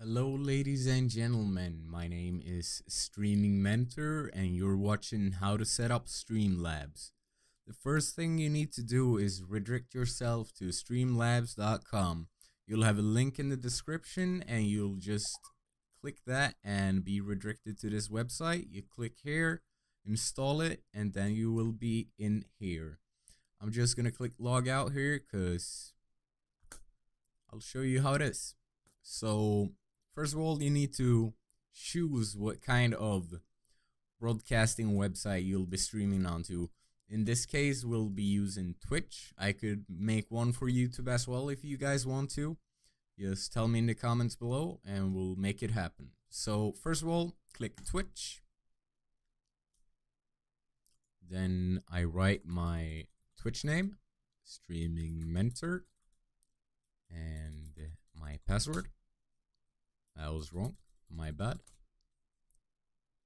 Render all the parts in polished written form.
Hello, ladies and gentlemen. My name is Streaming Mentor, and you're watching how to set up Streamlabs. The first thing you need to do is redirect yourself to streamlabs.com. You'll have a link in the description, and you'll just click that and be redirected to this website. You click here, install it, and then you will be in here. I'm just gonna click log out here because I'll show you how it is. So first of all, you need to choose what kind of broadcasting website you'll be streaming onto. In this case, we'll be using Twitch. I could make one for YouTube as well if you guys want to. Just tell me in the comments below and we'll make it happen. So first of all, click Twitch. Then I write my Twitch name, Streaming Mentor, and my password. I was wrong, my bad.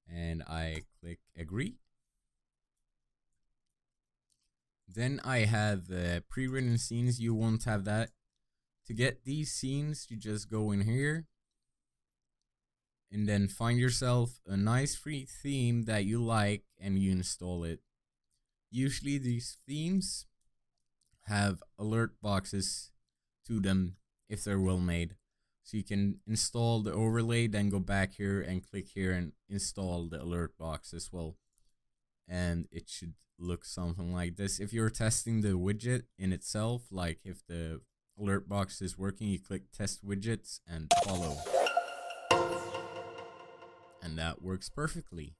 And I click agree. Then I have pre-written scenes. You won't have that. To get these scenes, you just go in here and then find yourself a nice free theme that you like and you install it. Usually these themes have alert boxes to them if they're well made. So you can install the overlay, then go back here and click here and install the alert box as well. And it should look something like this. If you're testing the widget in itself, like if the alert box is working, you click test widgets and follow. And that works perfectly.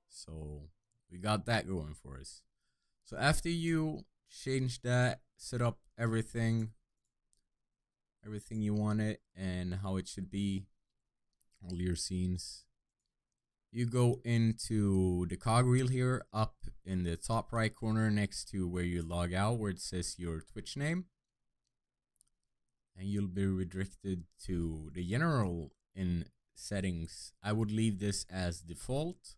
So we got that going for us. So after you change that, set up everything you want it and how it should be, all your scenes, you go into the cogwheel here up in the top right corner next to where you log out, where it says your Twitch name, and you'll be redirected to the general in settings. I would leave this as default.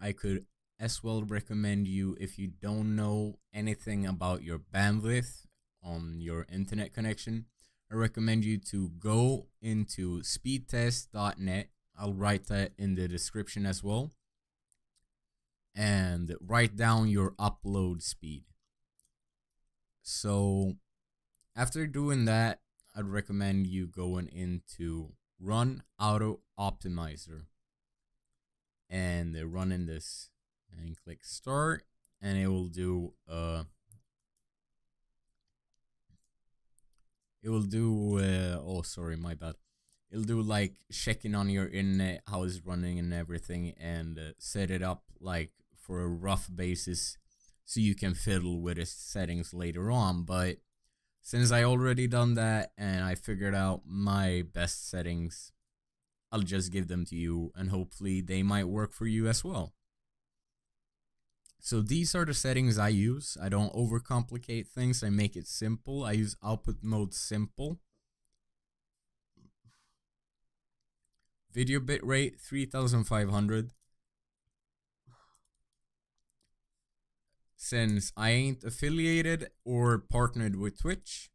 I could as well recommend you, if you don't know anything about your bandwidth on your internet connection, I recommend you to go into speedtest.net. I'll write that in the description as well. And write down your upload speed. So after doing that, I'd recommend you going into Run Auto Optimizer and running this, and click start, and it will do oh sorry, my bad. It'll do like checking on your internet, how it's running and everything, and set it up like for a rough basis so you can fiddle with its settings later on. But since I already done that and I figured out my best settings, I'll just give them to you and hopefully they might work for you as well. So these are the settings I use. I don't overcomplicate things. I make it simple. I use output mode simple. Video bitrate 3500. Since I ain't affiliated or partnered with Twitch,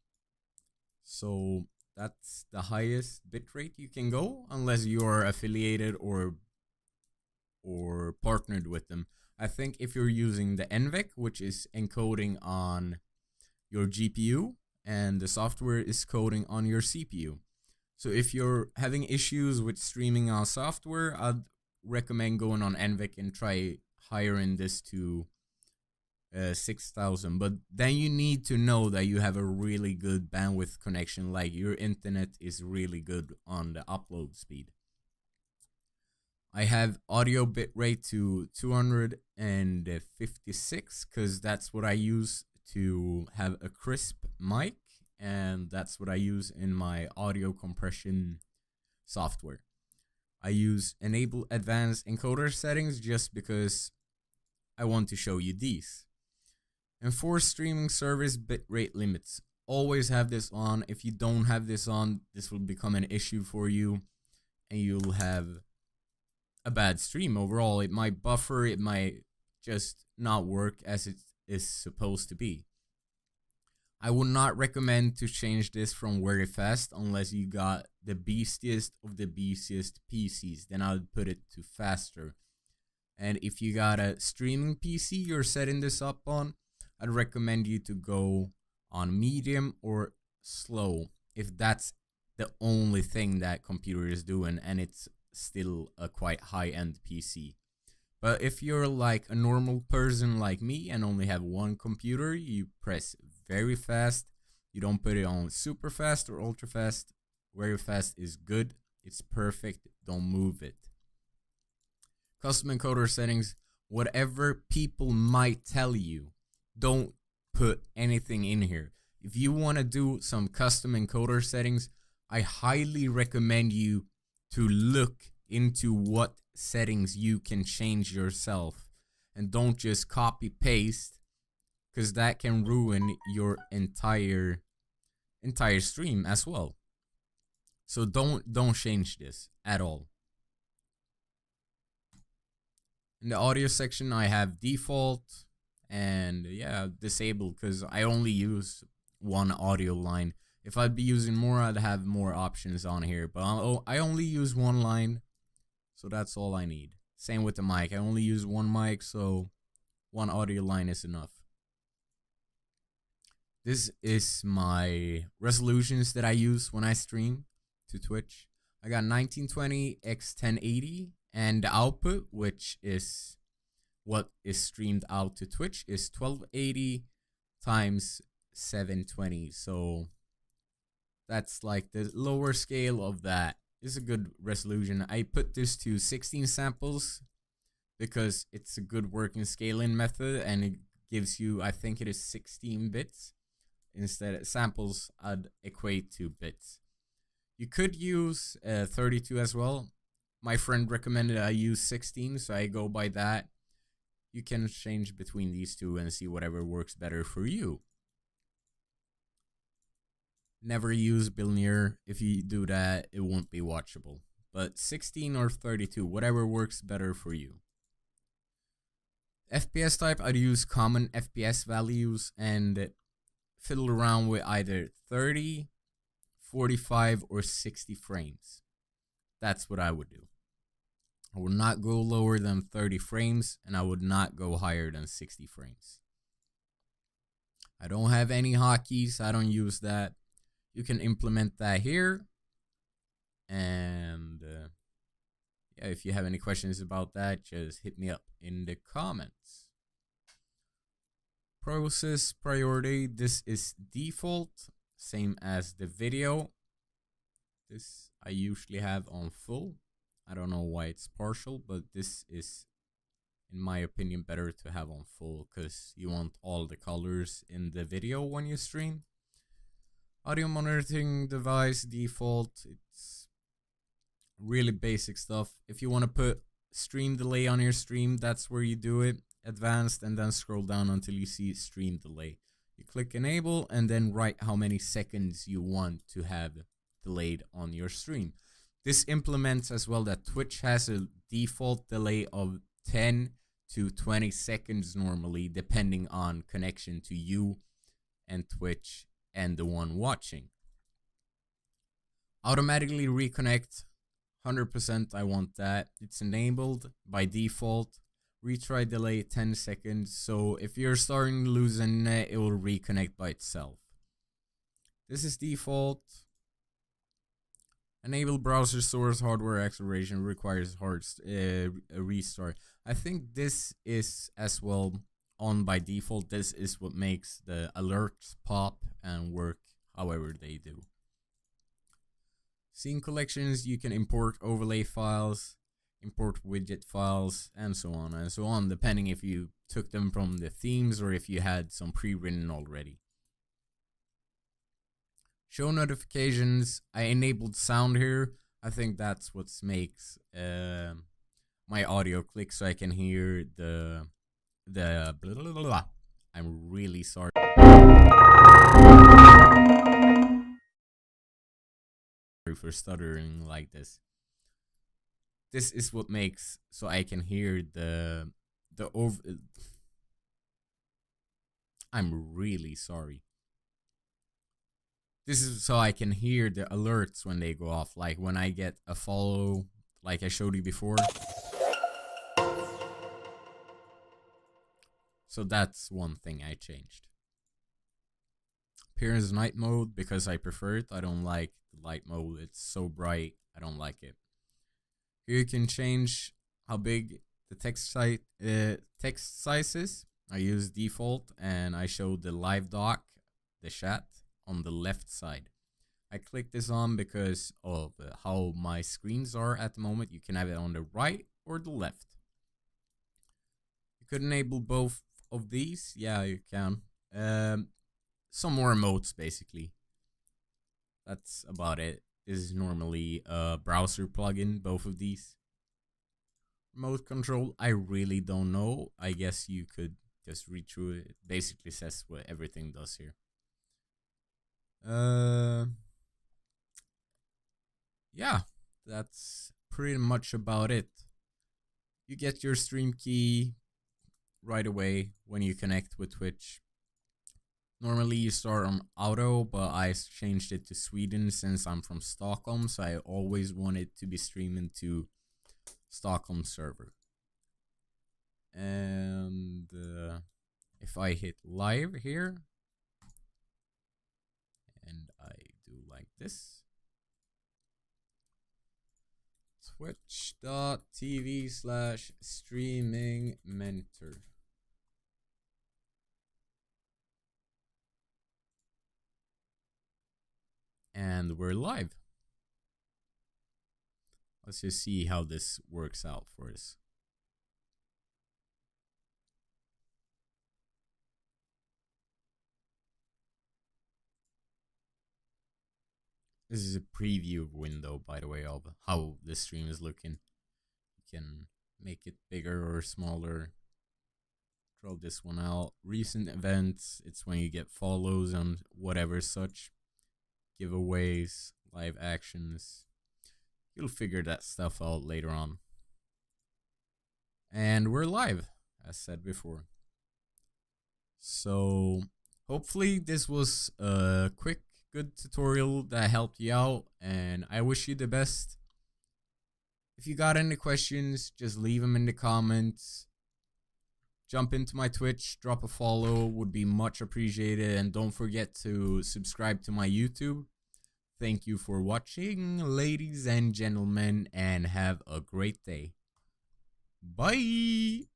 so that's the highest bitrate you can go unless you are affiliated or partnered with them. I think if you're using the NVEC, which is encoding on your GPU, and the software is coding on your CPU. So if you're having issues with streaming on software, I'd recommend going on NVEC and try hiring this to 6,000. But then you need to know that you have a really good bandwidth connection, like your internet is really good on the upload speed. I have audio bitrate to 256 because that's what I use to have a crisp mic, and that's what I use in my audio compression software. I use enable advanced encoder settings just because I want to show you these. Enforce streaming service bitrate limits. Always have this on. If you don't have this on, this will become an issue for you and you'll have a bad stream overall. It might buffer, it might just not work as it is supposed to be. I would not recommend to change this from very fast unless you got the beastiest of the beastiest PCs. Then I would put it to faster. And if you got a streaming PC you're setting this up on, I'd recommend you to go on medium or slow if that's the only thing that computer is doing and it's still a quite high-end PC. But if you're like a normal person like me and only have one computer, you press very fast. You don't put it on super fast or ultra fast. Very fast is good. It's perfect. Don't move it. Custom encoder settings. Whatever people might tell you, don't put anything in here. If you want to do some custom encoder settings, I highly recommend you to look into what settings you can change yourself, and don't just copy paste, because that can ruin your entire stream as well. So don't change this at all. In the audio section I have default and disable, because I only use one audio line. If I'd be using more, I'd have more options on here, but I only use one line, so that's all I need. Same with the mic. I only use one mic, so one audio line is enough. This is my resolutions that I use when I stream to Twitch. I got 1920 x 1080, and the output, which is what is streamed out to Twitch, is 1280 times 720. So that's like the lower scale of that. It's a good resolution. I put this to 16 samples because it's a good working scaling method, and it gives you, I think it is 16 bits. Instead of samples, I'd equate to bits. You could use 32 as well. My friend recommended I use 16, so I go by that. You can change between these two and see whatever works better for you. Never use Bilnear. If you do that, it won't be watchable. But 16 or 32, whatever works better for you. FPS type, I'd use common FPS values and fiddle around with either 30, 45, or 60 frames. That's what I would do. I would not go lower than 30 frames, and I would not go higher than 60 frames. I don't have any hotkeys. I don't use that. You can implement that here. And if you have any questions about that, just hit me up in the comments. Process priority. This is default, same as the video. This I usually have on full. I don't know why it's partial, but this is, in my opinion, better to have on full because you want all the colors in the video when you stream. Audio monitoring device default. It's really basic stuff. If you want to put stream delay on your stream, that's where you do it. Advanced, and then scroll down until you see stream delay. You click enable and then write how many seconds you want to have delayed on your stream. This implements as well that Twitch has a default delay of 10 to 20 seconds normally, depending on connection to you and Twitch and the one watching. Automatically reconnect, 100%. I want that. It's enabled by default. Retry delay 10 seconds. So if you're starting to lose internet, it will reconnect by itself. This is default. Enable browser source hardware acceleration, requires a restart. I think this is as well on by default. This is what makes the alerts pop and work however they do. Scene collections, you can import overlay files, import widget files, and so on, depending if you took them from the themes or if you had some pre-written already. Show notifications. I enabled sound here. I think that's what makes my audio click, so I can hear the blah, blah, blah, blah. I'm really sorry for stuttering like this. This is what makes so I can hear the over. I'm really sorry. This is so I can hear the alerts when they go off. Like when I get a follow, like I showed you before. So that's one thing I changed. Appearance night mode because I prefer it. I don't like the light mode. It's so bright. I don't like it. Here you can change how big the text size is. I use default and I show the live dock, the chat, on the left side. I click this on because of how my screens are at the moment. You can have it on the right or the left. You could enable both of these. Yeah, you can. Some more emotes basically. That's about it. This is normally a browser plugin, both of these. Remote control, I really don't know. I guess you could just read through it. It basically says what everything does here. Yeah, that's pretty much about it. You get your stream key right away when you connect with Twitch. Normally you start on auto, but I changed it to Sweden since I'm from Stockholm, so I always wanted to be streaming to Stockholm server. And if I hit live here and I do like this, twitch.tv/streamingmentor. And we're live. Let's just see how this works out for us. This is a preview window, by the way, of how the stream is looking. You can make it bigger or smaller. Draw this one out. Recent events, it's when you get follows on whatever such. Giveaways, live actions. You'll figure that stuff out later on. And we're live, as said before. So hopefully this was a quick, good tutorial that helped you out, and I wish you the best. If you got any questions, just leave them in the comments. Jump into my Twitch, drop a follow, would be much appreciated, and don't forget to subscribe to my YouTube. Thank you for watching, ladies and gentlemen, and have a great day. Bye!